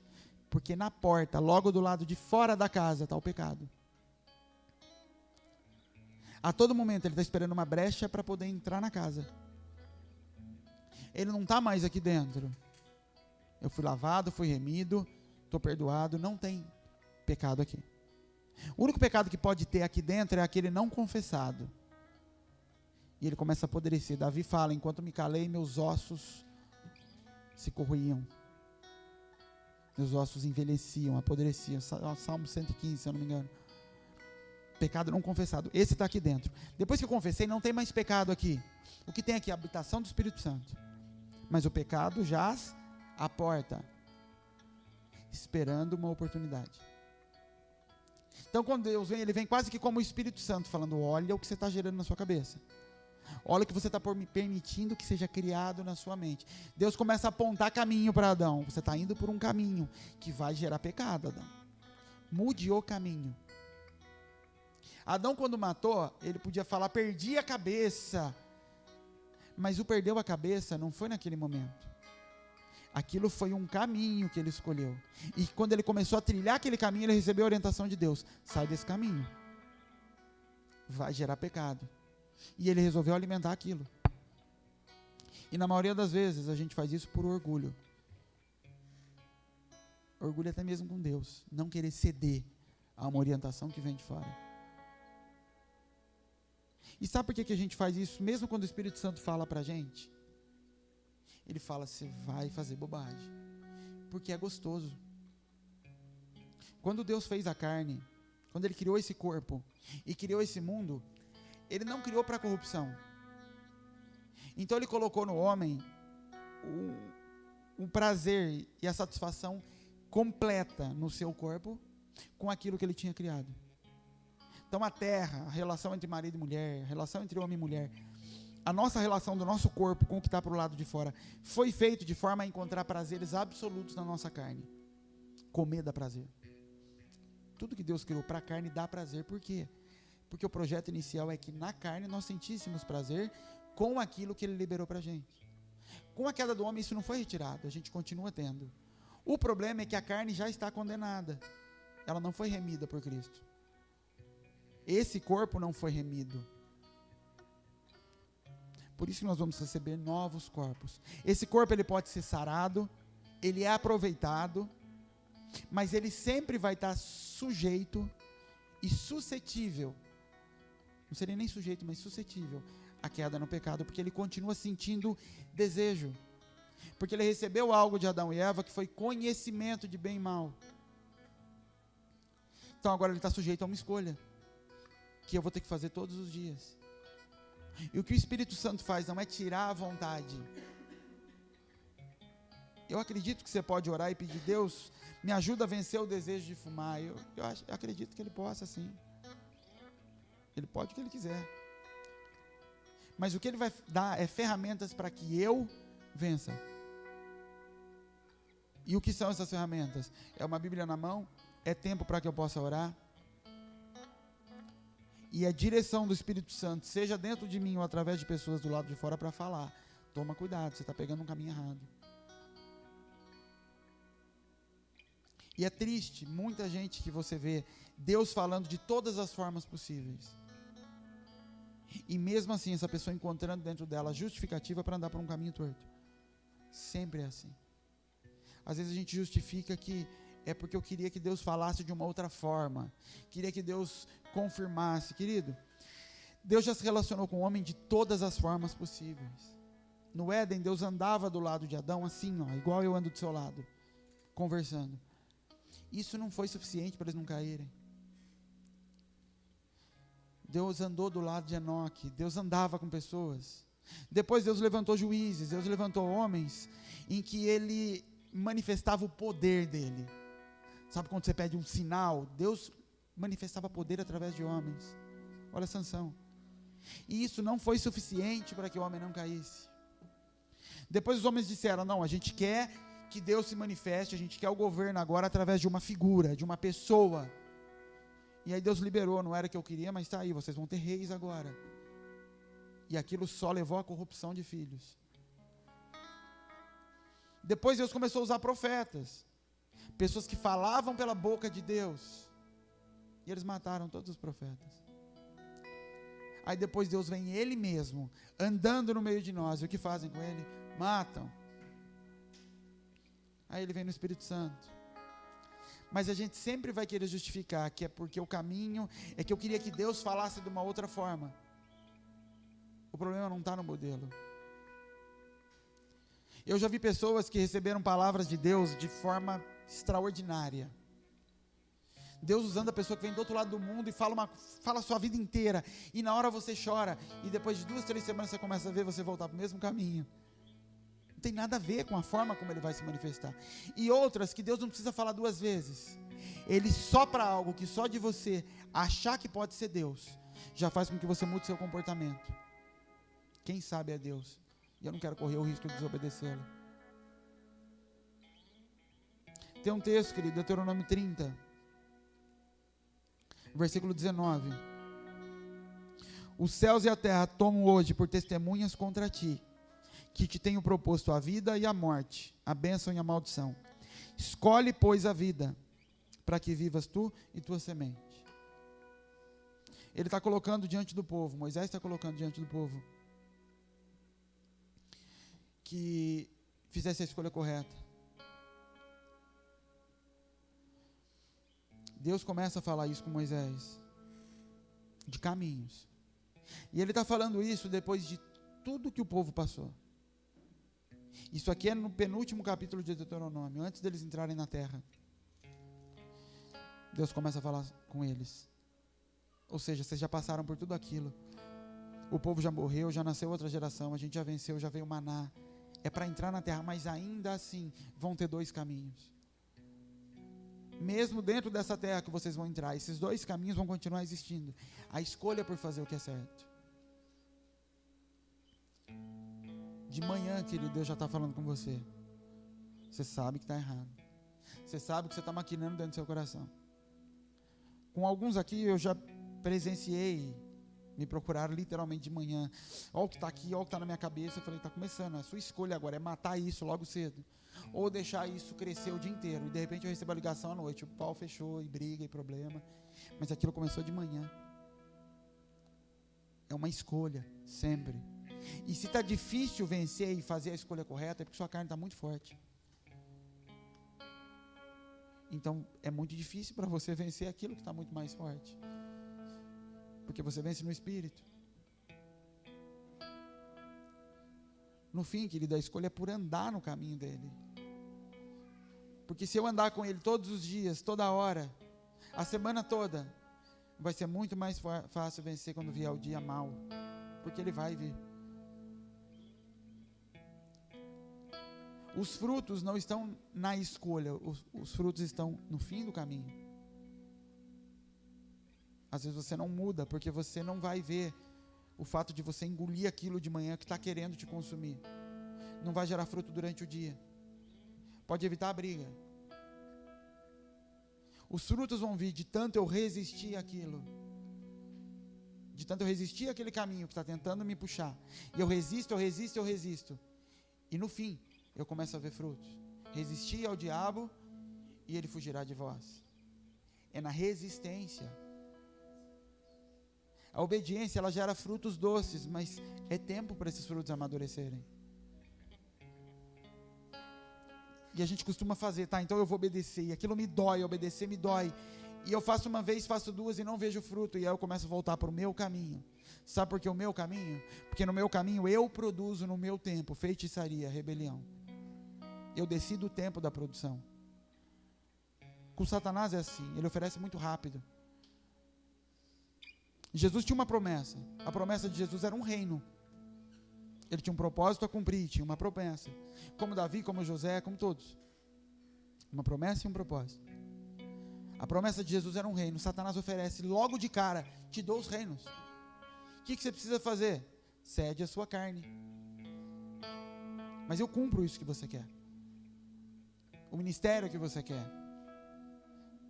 Porque na porta, logo do lado de fora da casa, está o pecado. A todo momento ele está esperando uma brecha para poder entrar na casa. Ele não está mais aqui dentro. Eu fui lavado, fui remido, estou perdoado, não tem pecado aqui. O único pecado que pode ter aqui dentro é aquele não confessado. E ele começa a apodrecer. Davi fala: enquanto me calei, meus ossos se corroíam. Meus ossos envelheciam, apodreciam. Salmo 115, se eu não me engano. Pecado não confessado. Esse está aqui dentro. Depois que eu confessei, não tem mais pecado aqui. O que tem aqui é a habitação do Espírito Santo. Mas o pecado jaz à porta, esperando uma oportunidade. Então quando Deus vem, ele vem quase que como o Espírito Santo, falando: olha o que você está gerando na sua cabeça. Olha o que você está permitindo que seja criado na sua mente. Deus começa a apontar caminho para Adão. Você está indo por um caminho que vai gerar pecado, Adão. Mude o caminho. Adão, quando matou, ele podia falar: perdi a cabeça. Mas o perdeu a cabeça não foi naquele momento. Aquilo foi um caminho que ele escolheu. E quando ele começou a trilhar aquele caminho, ele recebeu a orientação de Deus: sai desse caminho. Vai gerar pecado. E ele resolveu alimentar aquilo. E na maioria das vezes a gente faz isso por orgulho. Orgulho até mesmo com Deus. Não querer ceder a uma orientação que vem de fora. E sabe por que a gente faz isso? Mesmo quando o Espírito Santo fala para a gente, ele fala: você vai fazer bobagem. porque é gostoso. Quando Deus fez a carne, quando Ele criou esse corpo e criou esse mundo, Ele não criou para corrupção. Então Ele colocou no homem o prazer e a satisfação completa no seu corpo com aquilo que Ele tinha criado. Então a terra, a relação entre marido e mulher, a relação entre homem e mulher, a nossa relação do nosso corpo com o que está para o lado de fora, foi feito de forma a encontrar prazeres absolutos na nossa carne. Comer dá prazer. Tudo que Deus criou para a carne dá prazer. Por quê? Porque o projeto inicial é que na carne nós sentíssemos prazer com aquilo que Ele liberou para a gente. Com a queda do homem isso não foi retirado, a gente continua tendo. O problema é que a carne já está condenada. Ela não foi remida por Cristo. Esse corpo não foi remido. Por isso que nós vamos receber novos corpos. Esse corpo ele pode ser sarado, ele é aproveitado, mas ele sempre vai estar sujeito e suscetível, não seria nem sujeito, mas suscetível à queda no pecado, porque ele continua sentindo desejo, porque ele recebeu algo de Adão e Eva que foi conhecimento de bem e mal. Então agora ele está sujeito a uma escolha, que eu vou ter que fazer todos os dias. E o que o Espírito Santo faz não é tirar a vontade. Eu acredito que você pode orar e pedir: Deus, me ajuda a vencer o desejo de fumar. Eu acredito que Ele possa, sim. Ele pode o que Ele quiser. Mas o que Ele vai dar é ferramentas para que eu vença. E o que são essas ferramentas? É uma Bíblia na mão, é tempo para que eu possa orar, e a direção do Espírito Santo, seja dentro de mim ou através de pessoas do lado de fora, para falar: toma cuidado, você está pegando um caminho errado. E é triste, muita gente que você vê Deus falando de todas as formas possíveis, e mesmo assim essa pessoa encontrando dentro dela justificativa para andar por um caminho torto. Sempre é assim. Às vezes a gente justifica que é porque eu queria que Deus falasse de uma outra forma, queria que Deus confirmasse. Querido, Deus já se relacionou com o homem de todas as formas possíveis. No Éden, Deus andava do lado de Adão assim, ó, igual eu ando do seu lado, conversando. Isso não foi suficiente para eles não caírem. Deus andou do lado de Enoque, Deus andava com pessoas. Depois Deus levantou juízes, Deus levantou homens em que Ele manifestava o poder dele. Sabe quando você pede um sinal? Deus manifestava poder através de homens. Olha Sansão. E isso não foi suficiente para que o homem não caísse. Depois os homens disseram: não, a gente quer que Deus se manifeste, a gente quer o governo agora através de uma figura, de uma pessoa. E aí Deus liberou: não era o que eu queria, mas está aí, vocês vão ter reis agora. E aquilo só levou à corrupção de filhos. Depois Deus começou a usar profetas, pessoas que falavam pela boca de Deus, e eles mataram todos os profetas. Aí depois Deus vem Ele mesmo, andando no meio de nós, e o que fazem com Ele? Matam. Aí Ele vem no Espírito Santo. Mas a gente sempre vai querer justificar que é porque o caminho é que eu queria que Deus falasse de uma outra forma. O problema não está no modelo. Eu já vi pessoas que receberam palavras de Deus de forma extraordinária. Deus usando a pessoa que vem do outro lado do mundo e fala a sua vida inteira. E na hora você chora. E depois de 2, 3 semanas você começa a ver você voltar para o mesmo caminho. Não tem nada a ver com a forma como Ele vai se manifestar. E outras que Deus não precisa falar 2 vezes. Ele sopra algo que só de você achar que pode ser Deus, já faz com que você mude seu comportamento. Quem sabe é Deus. E eu não quero correr o risco de desobedecê-lo. Tem um texto, querido, Deuteronômio 30, versículo 19. Os céus e a terra tomam hoje por testemunhas contra ti, que te tenho proposto a vida e a morte, a bênção e a maldição. Escolhe, pois, a vida, para que vivas tu e tua semente. Ele está colocando diante do povo, Moisés está colocando diante do povo, que fizesse a escolha correta. Deus começa a falar isso com Moisés, de caminhos. E Ele está falando isso depois de tudo que o povo passou. Isso aqui é no penúltimo capítulo de Deuteronômio, antes deles entrarem na terra. Deus começa a falar com eles. Ou seja, vocês já passaram por tudo aquilo. O povo já morreu, já nasceu outra geração, a gente já venceu, já veio o maná. É para entrar na terra, mas ainda assim vão ter dois caminhos. Mesmo dentro dessa terra que vocês vão entrar, esses dois caminhos vão continuar existindo. A escolha por fazer o que é certo. De manhã, querido, Deus já está falando com você. Você sabe que está errado. Você sabe que você está maquinando dentro do seu coração. Com alguns aqui eu já presenciei, me procuraram literalmente de manhã. Olha o que está aqui, olha o que está na minha cabeça. Eu falei, está começando, a sua escolha agora é matar isso logo cedo. Ou deixar isso crescer o dia inteiro. E de repente eu recebo a ligação à noite, o pau fechou, e briga, e problema. Mas aquilo começou de manhã. É uma escolha, sempre. E se está difícil vencer e fazer a escolha correta, é porque sua carne está muito forte. Então é muito difícil para você vencer aquilo que está muito mais forte. Porque você vence no Espírito. No fim, querido, a escolha é por andar no caminho dele. Porque se eu andar com ele todos os dias, toda hora, a semana toda, vai ser muito mais fácil vencer quando vier o dia mau. Porque ele vai vir. Os frutos não estão na escolha, os frutos estão no fim do caminho. Às vezes você não muda, porque você não vai ver o fato de você engolir aquilo de manhã que está querendo te consumir. Não vai gerar fruto durante o dia. Pode evitar a briga. Os frutos vão vir de tanto eu resistir àquilo. De tanto eu resistir àquele caminho que está tentando me puxar. E eu resisto. E no fim, eu começo a ver frutos. Resistir ao diabo e ele fugirá de vós. É na resistência. A obediência, ela gera frutos doces, mas é tempo para esses frutos amadurecerem. E a gente costuma fazer, tá, então eu vou obedecer, e aquilo me dói, obedecer me dói. E eu faço uma vez, faço duas e não vejo fruto, e aí eu começo a voltar para o meu caminho. Sabe por que o meu caminho? Porque no meu caminho eu produzo no meu tempo feitiçaria, rebelião. Eu decido o tempo da produção. Com Satanás é assim, ele oferece muito rápido. Jesus tinha uma promessa. A promessa de Jesus era um reino. Ele tinha um propósito a cumprir, tinha uma promessa. Como Davi, como José, como todos. Uma promessa e um propósito. A promessa de Jesus era um reino. Satanás oferece logo de cara, te dou os reinos. O que você precisa fazer? Cede a sua carne. Mas eu cumpro isso que você quer. O ministério que você quer.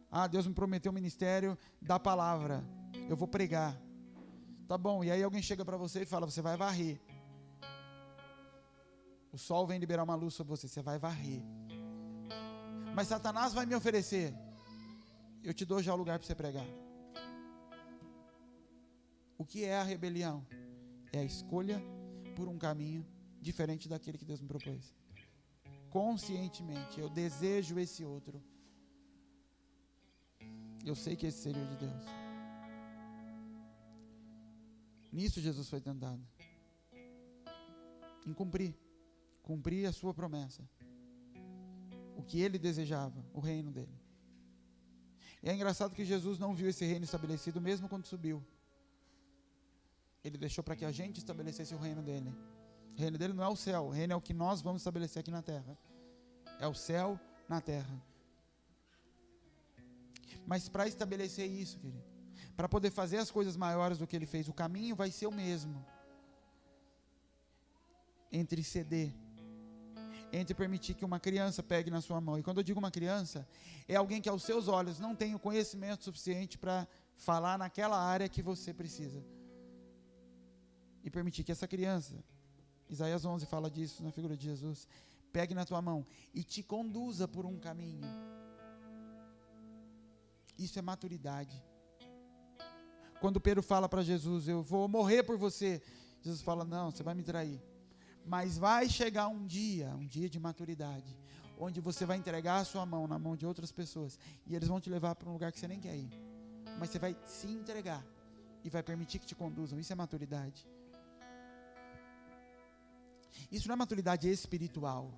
Ah, Deus me prometeu o ministério da palavra. Eu vou pregar. Tá bom, e aí alguém chega para você e fala, você vai varrer. O sol vem liberar uma luz sobre você, você vai varrer. Mas Satanás vai me oferecer. Eu te dou já o lugar para você pregar. O que é a rebelião? É a escolha por um caminho diferente daquele que Deus me propôs. Conscientemente, eu desejo esse outro. Eu sei que esse seria o de Deus. Nisso Jesus foi tentado. Em cumprir a sua promessa. O que ele desejava, o reino dele. E é engraçado que Jesus não viu esse reino estabelecido mesmo quando subiu. Ele deixou para que a gente estabelecesse o reino dele. O reino dele não é o céu, o reino é o que nós vamos estabelecer aqui na terra. É o céu na terra. Mas para estabelecer isso, querido, para poder fazer as coisas maiores do que ele fez, o caminho vai ser o mesmo. Entre ceder, entre permitir que uma criança pegue na sua mão. E quando eu digo uma criança, é alguém que aos seus olhos não tem o conhecimento suficiente para falar naquela área que você precisa. E permitir que essa criança, Isaías 11 fala disso na figura de Jesus, pegue na tua mão e te conduza por um caminho. Isso é maturidade. Quando Pedro fala para Jesus, eu vou morrer por você, Jesus fala, não, você vai me trair. Mas vai chegar um dia de maturidade, onde você vai entregar a sua mão na mão de outras pessoas, e eles vão te levar para um lugar que você nem quer ir. Mas você vai se entregar, e vai permitir que te conduzam. Isso é maturidade. Isso não é maturidade espiritual.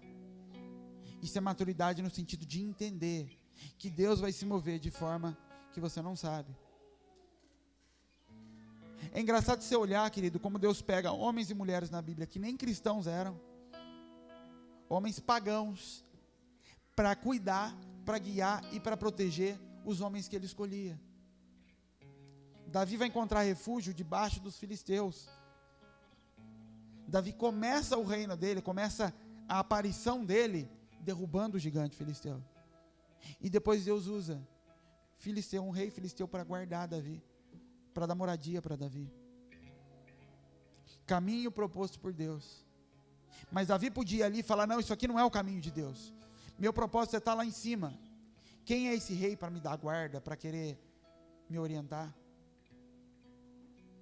Isso é maturidade no sentido de entender que Deus vai se mover de forma que você não sabe. É engraçado você olhar, querido, como Deus pega homens e mulheres na Bíblia que nem cristãos eram, homens pagãos, para cuidar, para guiar e para proteger os homens que ele escolhia. Davi vai encontrar refúgio debaixo dos filisteus. Davi começa o reino dele, começa a aparição dele, derrubando o gigante filisteu. E depois Deus usa filisteu, um rei filisteu, para guardar Davi, para dar moradia para Davi. Caminho proposto por Deus. Mas Davi podia ali falar: não, isso aqui não é o caminho de Deus. Meu propósito é estar lá em cima. Quem é esse rei para me dar guarda, para querer me orientar?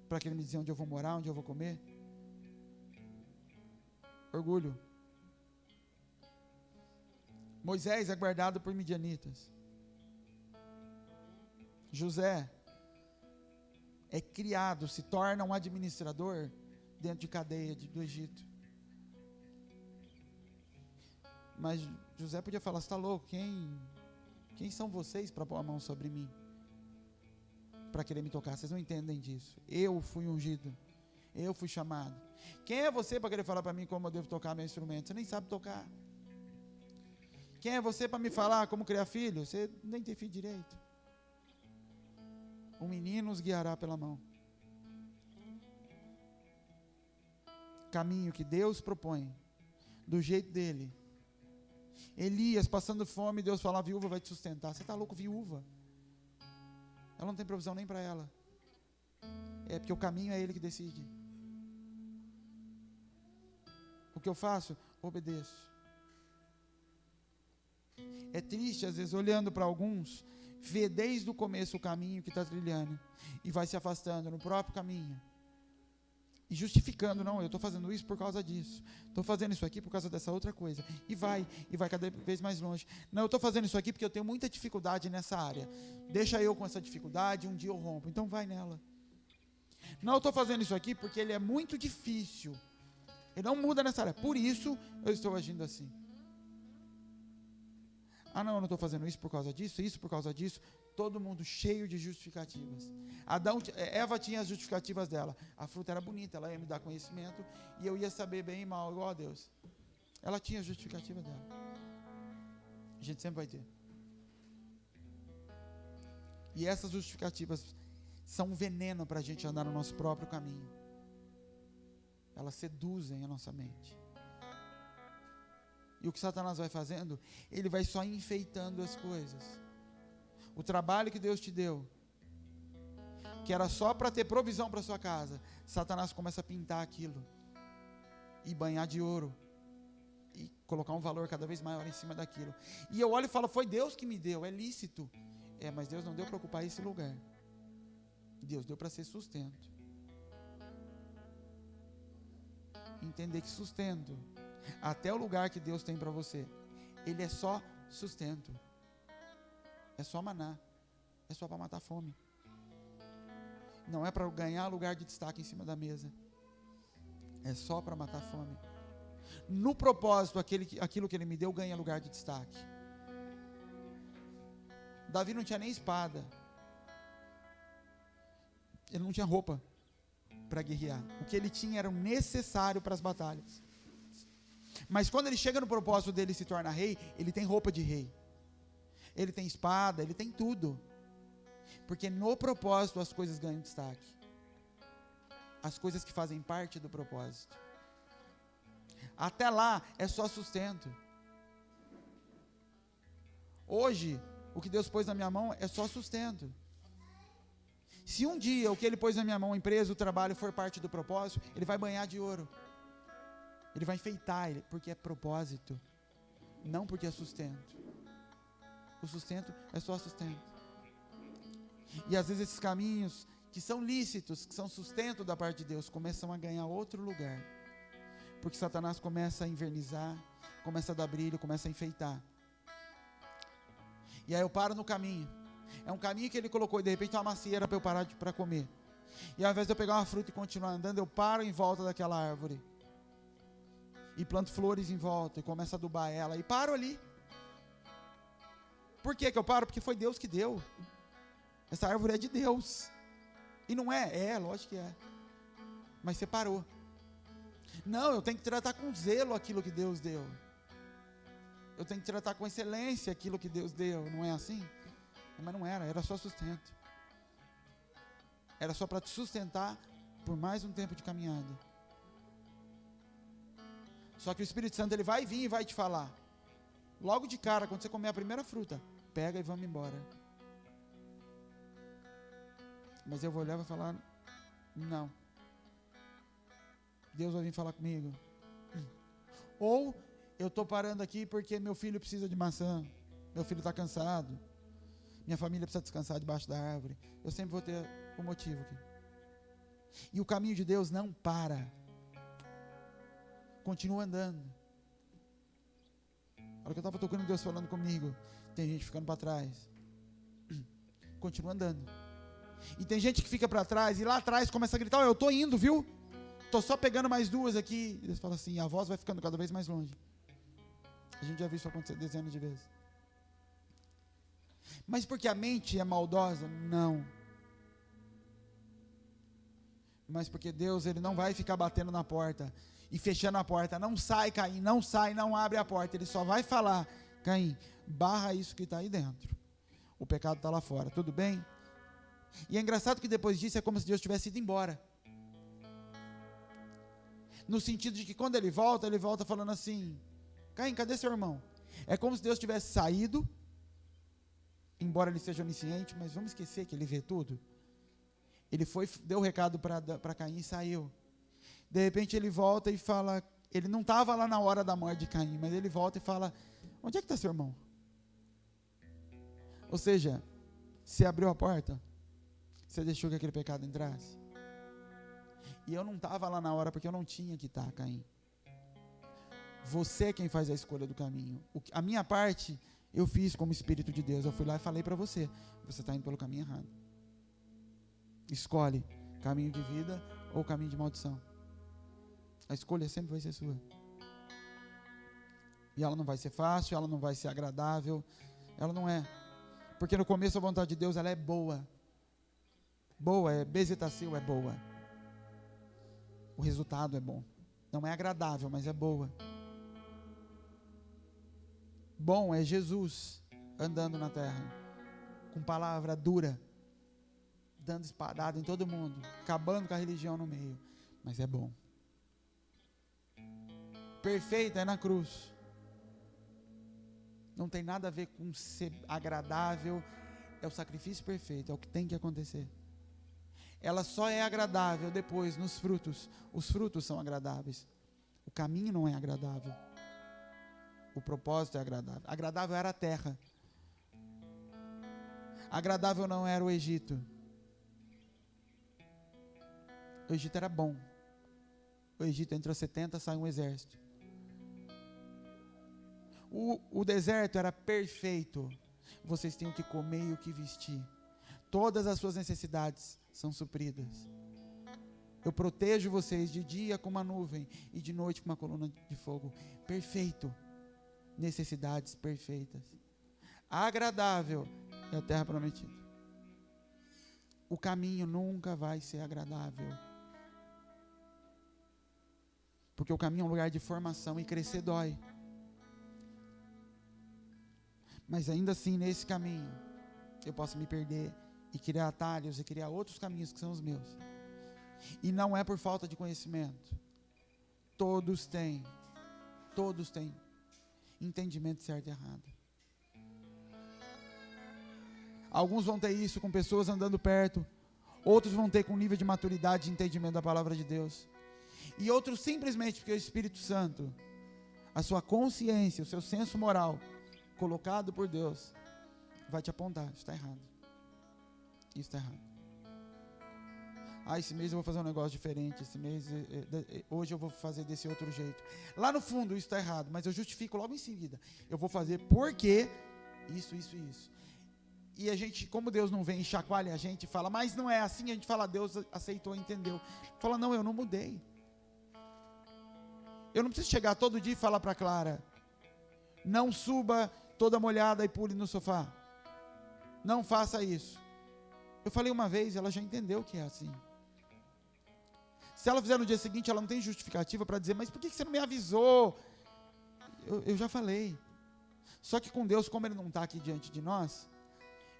Para querer me dizer onde eu vou morar, onde eu vou comer? Orgulho. Moisés é guardado por midianitas. José é criado, se torna um administrador dentro de cadeia do Egito. Mas José podia falar: você está louco? Quem são vocês para pôr a mão sobre mim? Para querer me tocar? Vocês não entendem disso. Eu fui ungido. Eu fui chamado. Quem é você para querer falar para mim como eu devo tocar meu instrumento? Você nem sabe tocar. Quem é você para me falar como criar filho? Você nem tem filho direito. Um menino os guiará pela mão. Caminho que Deus propõe, do jeito dele. Elias passando fome, Deus fala: a viúva vai te sustentar. Você está louco, viúva? Ela não tem provisão nem para ela. É porque o caminho é ele que decide. O que eu faço? Obedeço. É triste, às vezes, olhando para alguns, ver desde o começo o caminho que está trilhando e vai se afastando no próprio caminho e justificando: não, eu estou fazendo isso por causa disso, estou fazendo isso aqui por causa dessa outra coisa, e vai cada vez mais longe. Não, eu estou fazendo isso aqui porque eu tenho muita dificuldade nessa área, deixa eu com essa dificuldade, um dia eu rompo, então vai nela. Não, eu estou fazendo isso aqui porque ele é muito difícil, ele não muda nessa área, por isso eu estou agindo assim. Ah, não, eu não estou fazendo isso por causa disso, isso por causa disso. Todo mundo cheio de justificativas. Eva tinha as justificativas dela. A fruta era bonita, ela ia me dar conhecimento e eu ia saber bem e mal, igual a Deus. Ela tinha a justificativa dela. A gente sempre vai ter. E essas justificativas são um veneno para a gente andar no nosso próprio caminho. Elas seduzem a nossa mente. E o que Satanás vai fazendo? Ele vai só enfeitando as coisas. O trabalho que Deus te deu, que era só para ter provisão para sua casa, Satanás começa a pintar aquilo e banhar de ouro e colocar um valor cada vez maior em cima daquilo. E eu olho e falo: foi Deus que me deu, é lícito. Mas Deus não deu para ocupar esse lugar. Deus deu para ser sustento. Entender que sustento, até o lugar que Deus tem para você, ele é só sustento. É só maná. É só para matar a fome. Não é para ganhar lugar de destaque em cima da mesa. É só para matar a fome. No propósito, aquilo que ele me deu ganha lugar de destaque. Davi não tinha nem espada. Ele não tinha roupa para guerrear. O que ele tinha era o necessário para as batalhas. Mas quando ele chega no propósito dele e se torna rei, ele tem roupa de rei. Ele tem espada, ele tem tudo. Porque no propósito as coisas ganham destaque. As coisas que fazem parte do propósito. Até lá é só sustento. Hoje, o que Deus pôs na minha mão é só sustento. Se um dia o que ele pôs na minha mão, a empresa, o trabalho, for parte do propósito, ele vai banhar de ouro. Ele vai enfeitar, porque é propósito, não porque é sustento. O sustento é só sustento. E às vezes esses caminhos que são lícitos, que são sustento da parte de Deus, começam a ganhar outro lugar. Porque Satanás começa a invernizar, começa a dar brilho, começa a enfeitar. E aí eu paro no caminho. É um caminho que ele colocou e de repente uma macieira para eu parar para comer. E ao invés de eu pegar uma fruta e continuar andando, eu paro em volta daquela árvore. e planto flores em volta, e começo a adubar ela, e paro ali. Por que eu paro? Porque foi Deus que deu. Essa árvore é de Deus. E não é? É, lógico que é. Mas você parou. Não, eu tenho que tratar com zelo aquilo que Deus deu. Eu tenho que tratar com excelência aquilo que Deus deu. Não é assim? Mas não era só sustento. Era só para te sustentar por mais um tempo de caminhada. Só que o Espírito Santo, ele vai vir e vai te falar. Logo de cara, quando você comer a primeira fruta, pega e vamos embora. Mas eu vou olhar e vou falar, não. Deus vai vir falar comigo. Ou eu estou parando aqui porque meu filho precisa de maçã. Meu filho está cansado. Minha família precisa descansar debaixo da árvore. Eu sempre vou ter um motivo aqui. E o caminho de Deus não para. Continua andando. A hora que eu estava tocando, Deus falando comigo, tem gente ficando para trás. Continua andando. E tem gente que fica para trás, e lá atrás começa a gritar, eu estou indo, viu? Estou só pegando mais duas aqui. E Deus fala assim, a voz vai ficando cada vez mais longe. A gente já viu isso acontecer dezenas de vezes. Mas porque a mente é maldosa? Não. Mas porque Deus, ele não vai ficar batendo na porta e fechando a porta. Não sai, Caim, não sai, não abre a porta. Ele só vai falar, Caim, barra isso que está aí dentro. O pecado está lá fora, tudo bem? E é engraçado que depois disso é como se Deus tivesse ido embora. No sentido de que quando ele volta falando assim, Caim, cadê seu irmão? É como se Deus tivesse saído, embora ele seja onisciente, mas vamos esquecer que ele vê tudo. Ele foi, deu o recado para Caim e saiu. De repente ele volta e fala, ele não estava lá na hora da morte de Caim, mas ele volta e fala, onde é que está seu irmão? Ou seja, você abriu a porta, você deixou que aquele pecado entrasse. E eu não estava lá na hora porque eu não tinha que estar, Caim. Você é quem faz a escolha do caminho. A minha parte, eu fiz como Espírito de Deus. Eu fui lá e falei para você, você está indo pelo caminho errado. Escolhe caminho de vida ou caminho de maldição. A escolha sempre vai ser sua. E ela não vai ser fácil, ela não vai ser agradável. Ela não é. Porque no começo a vontade de Deus, ela é boa. Boa, é bezetacil, é boa. O resultado é bom. Não é agradável, mas é boa. Bom é Jesus andando na terra, com palavra dura, dando espadada em todo mundo, acabando com a religião no meio, mas é bom. Perfeito é na cruz. Não tem nada a ver com ser agradável, é o sacrifício perfeito, é o que tem que acontecer. Ela só é agradável depois nos frutos. Os frutos são agradáveis. O caminho não é agradável. O propósito é agradável. Agradável era a terra. Agradável não era o Egito. O Egito era bom. O Egito entrou 70, sai um exército. O deserto era perfeito. Vocês têm o que comer e o que vestir. Todas as suas necessidades são supridas. Eu protejo vocês de dia com uma nuvem e de noite com uma coluna de fogo. Perfeito. Necessidades perfeitas. Agradável é a terra prometida. O caminho nunca vai ser agradável. Porque o caminho é um lugar de formação e crescer dói. Mas ainda assim, nesse caminho, eu posso me perder e criar atalhos e criar outros caminhos que são os meus. E não é por falta de conhecimento. Todos têm entendimento certo e errado. Alguns vão ter isso com pessoas andando perto, outros vão ter com nível de maturidade e entendimento da palavra de Deus, e outros simplesmente porque o Espírito Santo, a sua consciência, o seu senso moral colocado por Deus, vai te apontar, isso está errado, isso está errado. Esse mês eu vou fazer um negócio diferente, esse mês, hoje eu vou fazer desse outro jeito. Lá no fundo isso está errado, mas eu justifico logo em seguida. Eu vou fazer porque isso. E a gente, como Deus não vem e chacoalha a gente, fala, mas não é assim, a gente fala, Deus aceitou, entendeu. Fala, não, eu não mudei. Eu não preciso chegar todo dia e falar para Clara: não suba toda molhada e pule no sofá. Não faça isso. Eu falei uma vez, ela já entendeu que é assim. Se ela fizer no dia seguinte, ela não tem justificativa para dizer: mas por que você não me avisou? Eu já falei. Só que com Deus, como Ele não está aqui diante de nós,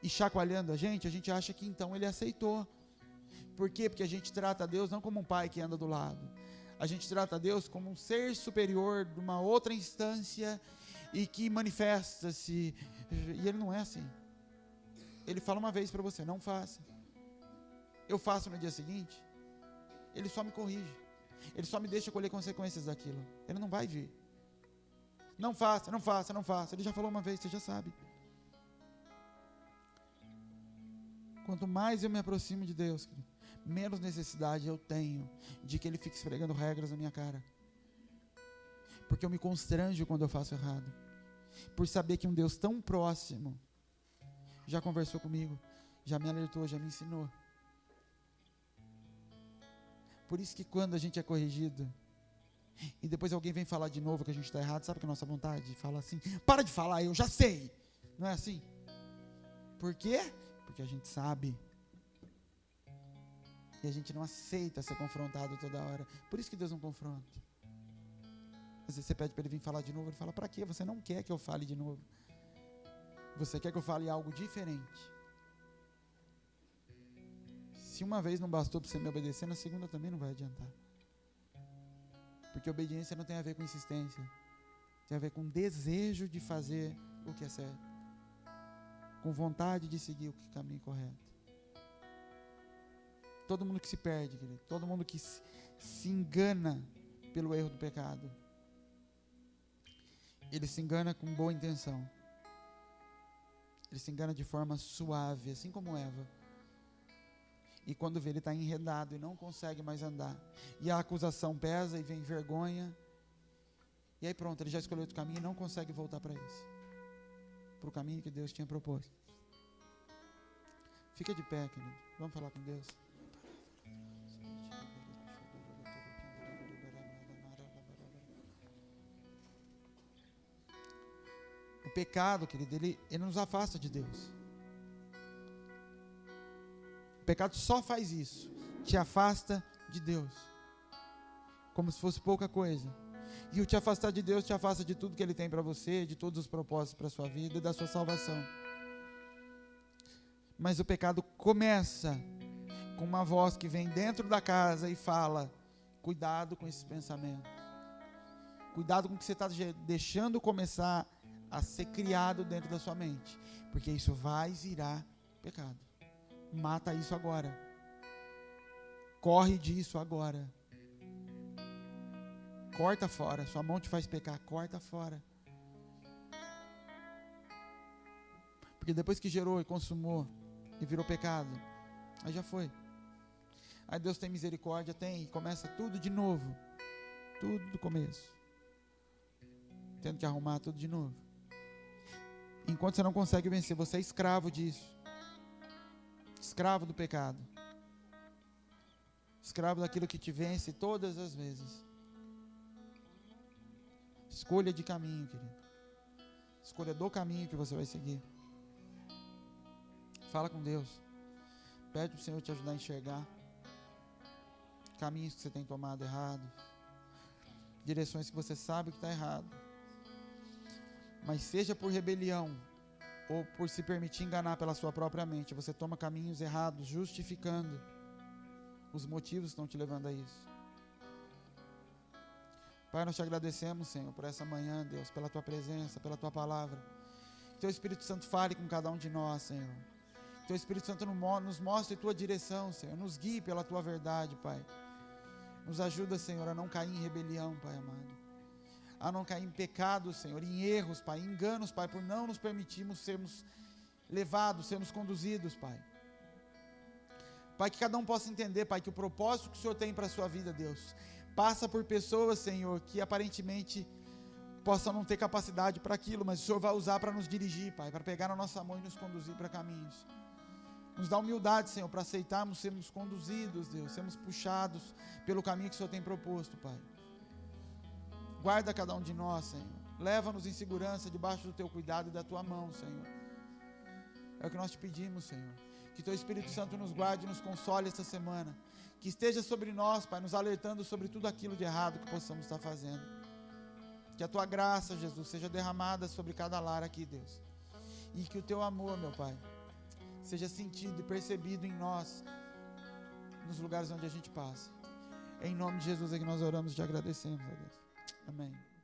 e chacoalhando a gente acha que então Ele aceitou. Por quê? Porque a gente trata Deus não como um pai que anda do lado. A gente trata Deus como um ser superior de uma outra instância e que manifesta-se. E Ele não é assim. Ele fala uma vez para você: não faça. Eu faço no dia seguinte. Ele só me corrige. Ele só me deixa colher consequências daquilo. Ele não vai vir. Não faça, não faça, não faça. Ele já falou uma vez, você já sabe. Quanto mais eu me aproximo de Deus, menos necessidade eu tenho de que Ele fique esfregando regras na minha cara. Porque eu me constranjo quando eu faço errado. Por saber que um Deus tão próximo já conversou comigo, já me alertou, já me ensinou. Por isso que quando a gente é corrigido, e depois alguém vem falar de novo que a gente está errado, sabe que a nossa vontade fala assim: para de falar, eu já sei. Não é assim? Por quê? Porque a gente sabe. E a gente não aceita ser confrontado toda hora. Por isso que Deus não confronta. Às vezes você pede para Ele vir falar de novo, Ele fala: para quê? Você não quer que eu fale de novo. Você quer que eu fale algo diferente. Se uma vez não bastou para você me obedecer, na segunda também não vai adiantar. Porque obediência não tem a ver com insistência. Tem a ver com desejo de fazer o que é certo. Com vontade de seguir o caminho correto. Todo mundo que se perde, querido, todo mundo que se engana pelo erro do pecado, ele se engana com boa intenção. Ele se engana de forma suave, assim como Eva. E quando vê, ele está enredado e não consegue mais andar. E a acusação pesa e vem vergonha. E aí pronto, ele já escolheu outro caminho e não consegue voltar para esse. Para o caminho que Deus tinha proposto. Fica de pé, querido. Vamos falar com Deus. O pecado, querido, ele nos afasta de Deus. O pecado só faz isso, te afasta de Deus, como se fosse pouca coisa. E o te afastar de Deus te afasta de tudo que Ele tem para você, de todos os propósitos para a sua vida e da sua salvação. Mas o pecado começa com uma voz que vem dentro da casa e fala: cuidado com esses pensamentos, cuidado com o que você está deixando começar a ser criado dentro da sua mente, porque isso vai virar pecado. Mata isso agora. Corre disso agora. Corta fora. Sua mão te faz pecar. Corta fora. Porque depois que gerou e consumou e virou pecado, aí já foi. Aí Deus tem misericórdia, tem, e começa tudo de novo. Tudo do começo. Tendo que arrumar tudo de novo. Enquanto você não consegue vencer, você é escravo disso. Escravo do pecado. Escravo daquilo que te vence todas as vezes. Escolha de caminho, querido. Escolha do caminho que você vai seguir. Fala com Deus. Pede para o Senhor te ajudar a enxergar caminhos que você tem tomado errado, direções que você sabe que está errado, mas seja por rebelião ou por se permitir enganar pela sua própria mente, você toma caminhos errados, justificando os motivos que estão te levando a isso. Pai, nós te agradecemos, Senhor, por essa manhã, Deus, pela tua presença, pela tua palavra. Que teu Espírito Santo fale com cada um de nós, Senhor. Que teu Espírito Santo nos mostre tua direção, Senhor. Nos guie pela tua verdade, Pai. Nos ajuda, Senhor, a não cair em rebelião, Pai amado. A não cair em pecado, Senhor, em erros, Pai, em enganos, Pai, por não nos permitirmos sermos levados, sermos conduzidos, Pai. Pai, que cada um possa entender, Pai, que o propósito que o Senhor tem para a sua vida, Deus, passa por pessoas, Senhor, que aparentemente possam não ter capacidade para aquilo, mas o Senhor vai usar para nos dirigir, Pai, para pegar na nossa mão e nos conduzir para caminhos. Nos dá humildade, Senhor, para aceitarmos sermos conduzidos, Deus, sermos puxados pelo caminho que o Senhor tem proposto, Pai. Guarda cada um de nós, Senhor. Leva-nos em segurança debaixo do Teu cuidado e da Tua mão, Senhor. É o que nós te pedimos, Senhor. Que Teu Espírito Santo nos guarde e nos console esta semana. Que esteja sobre nós, Pai, nos alertando sobre tudo aquilo de errado que possamos estar fazendo. Que a Tua graça, Jesus, seja derramada sobre cada lar aqui, Deus. E que o Teu amor, meu Pai, seja sentido e percebido em nós, nos lugares onde a gente passa. Em nome de Jesus é que nós oramos e te agradecemos, ó Deus. Amém.